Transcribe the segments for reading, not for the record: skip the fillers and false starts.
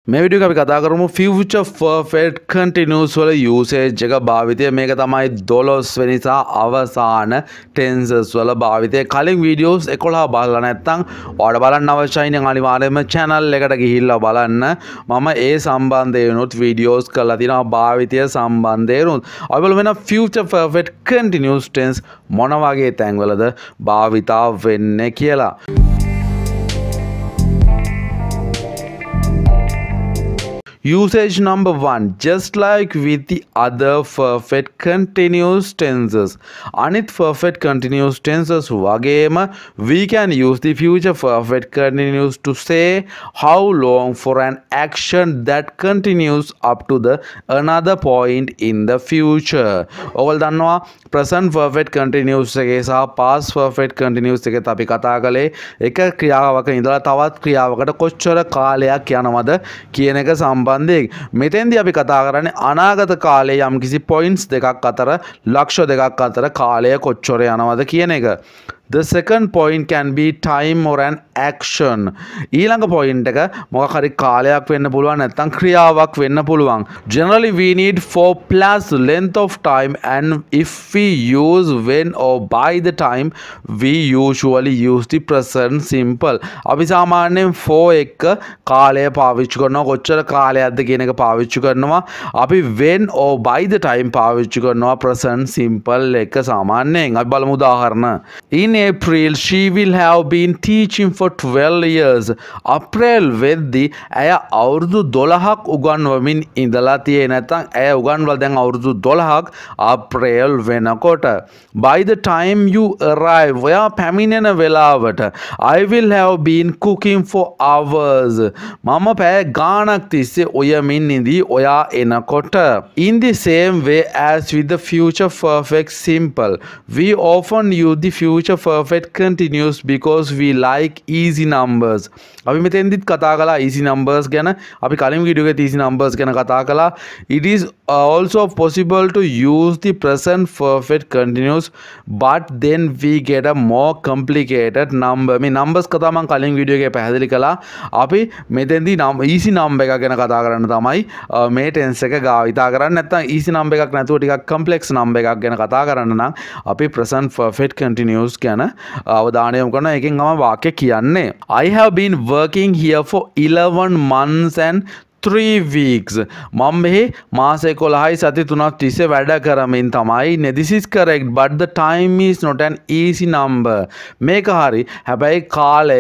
මේ වීඩියෝ එක අපි කතා කරමු future perfect continuous වල usage එක භාවිතය මේක තමයි 12 වෙනි සහ අවසාන tenses වල භාවිතය කලින් videos 11 බලලා නැත්නම් ඔයාලට බලන්න අවශ්‍යයි නම් අනිවාර්යයෙන්ම channel එකට ගිහිල්ලා බලන්න මම ඒ සම්බන්ධයෙන්ුත් videos කරලා තියෙනවා භාවිතය සම්බන්ධයෙන්ුත් අපි බලමු වෙන future perfect continuous tense මොන වගේ තැන්වලද භාවිතා වෙන්නේ කියලා Usage number 1, just like with the other perfect continuous tenses. Anith perfect continuous tenses wagema, we can use the future perfect continuous to say how long for an action that continues up to the another point in the future. ඔයගොල්ලෝ දන්නවා present perfect continuous එකේ සහ past perfect continuous එකේ අපි කතා කළේ එක ක්‍රියාවක ඉඳලා තවත් ක්‍රියාවකට කොච්චර කාලයක් යනවද කියන එක මෙතෙන්දී අපි කතා කරන්නේ අනාගත කාලයේ යම්කිසි points දෙකක් අතර ලක්ෂ දෙකක් අතර කාලය කොච්චර යනවද කියන එක. The second point can be time or an action. ඊළඟ point එක මොකක් හරි කාලයක් වෙන්න පුළුවන් නැත්නම් ක්‍රියාවක් වෙන්න පුළුවන්. Generally we need for plus length of time and if we use when or by the time we usually use the present simple. අපි සාමාන්‍යයෙන් for එක කාලය පාවිච්චි කරනවා කොච්චර කාලයක්ද කියන එක පාවිච්චි කරනවා. අපි when or by the time පාවිච්චි කරනවා present simple එක සාමාන්‍යයෙන්. අපි බලමු උදාහරණ. In April, she will have been teaching for 12 years. April වෙද්දී ඇය අවුරුදු 12ක් උගන්වමින් ඉඳලා තියෙන නැත්නම් ඇය උගන්වලා දැන් අවුරුදු 12ක් April වෙනකොට. By the time you arrive, ඔයා පැමිණෙන වෙලාවට I will have been cooking for hours. මම පැය ගාණක් තිස්සේ ඔයමින් ඉඳී ඔයා එනකොට. In the same way as with the future perfect simple, we often use the future perfect continuous because we like easy numbers. අපි මෙතෙන්දිත් කතා කළා easy numbers ගැන. අපි කලින් වීඩියෝ එකේ easy numbers ගැන කතා කළා. It is also possible to use the present perfect continuous but then we get a more complicated number. මේ numbers කතා මම කලින් වීඩියෝ එකේ පැහැදිලි කළා. අපි මෙතෙන්දී easy number එක ගැන කතා කරන්න තමයි මේ tense එක ගාවිතා කරන්නේ. නැත්නම් easy number එකක් නැතුව ටිකක් complex number එකක් ගැන කතා කරන්න නම් අපි present perfect continuous ගැන අවධානය යොමු කරනවා. එකෙන් තමයි වාක්‍ය කියන්නේ I have been working here for 11 months and 3 weeks. මම මෙහි මාස 11යි සති 3ක් තිස්සේ වැඩ කරමින් තමයි ඉන්නේ. This is correct but the time is not an easy number. මේක හරි. හැබැයි කාලය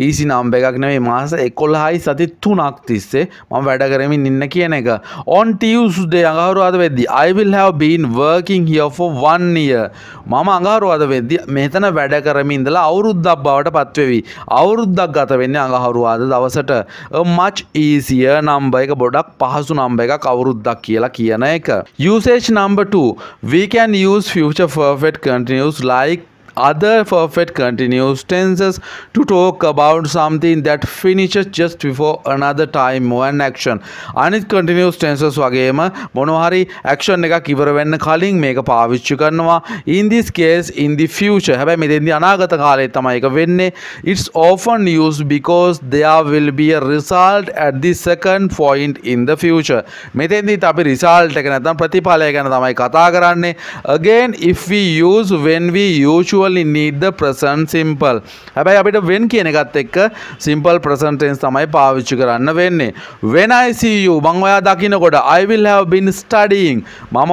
easy number එකක් නෙවෙයි. මාස 11යි සති 3ක් තිස්සේ මම වැඩ කරමින් ඉන්න කියන එක. On Tuesday අඟහරුවාදා වෙද්දී I will have been working here for 1 year. මම අඟහරුවාදා වෙද්දී මෙතන වැඩ කරමින් ඉඳලා අවුරුද්දක් බවට පත් වෙවි. අවුරුද්දක් ගත වෙන්නේ අඟහරුවාදා දවසට. A much easier number එක ගොඩක් පහසු නම්බර් එකක් අවුරුද්දක් කියලා කියන එක. Usage number 2, we can use future perfect continuous like other perfect continuous tenses to talk about something that finishes just before another time or an action. Anith continuous tenses වගේම මොනවා හරි action එකක් ඉවර වෙන්න කලින් මේක පාවිච්චි කරනවා. In this case in the future. හැබැයි මෙතෙන්දී අනාගත කාලේ තමයි ඒක වෙන්නේ. It's often used because there will be a result at the second point in the future. මෙතෙන්දීත් අපි result එක නැත්නම් ප්‍රතිඵලය ගැන තමයි කතා කරන්නේ. Again if we use when we usually need the present simple. හැබැයි අපිට when කියන එකත් එක්ක simple present tense තමයි පාවිච්චි කරන්න වෙන්නේ. When I see you මම ඔයා දකින්නකොට I will have been studying. මම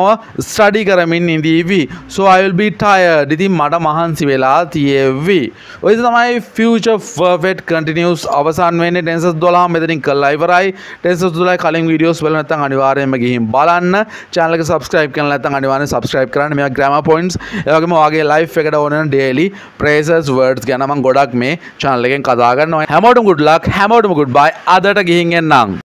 study කරමින් ඉඳීවි. So I will be tired. ඉතින් මට මහන්සි වෙලා තියෙවි. ඔය තමයි future perfect continuous අවසන් වෙන්නේ tenses 12 මෙතනින් කළා ඉවරයි. tenses 12 කලින් videos බලන්න නැත්නම් අනිවාර්යයෙන්ම ගිහින් බලන්න. channel එක subscribe කරන්න නැත්නම් අනිවාර්යෙන් subscribe කරන්න. මේවා grammar points ඒ වගේම ඔයාගේ life එකට ඕන daily phrases words ගැන මම ගොඩක් මේ channel එකෙන් කතා කරනවා. හැමෝටම good luck. හැමෝටම goodbye. අදට ගිහින් එන්නම්.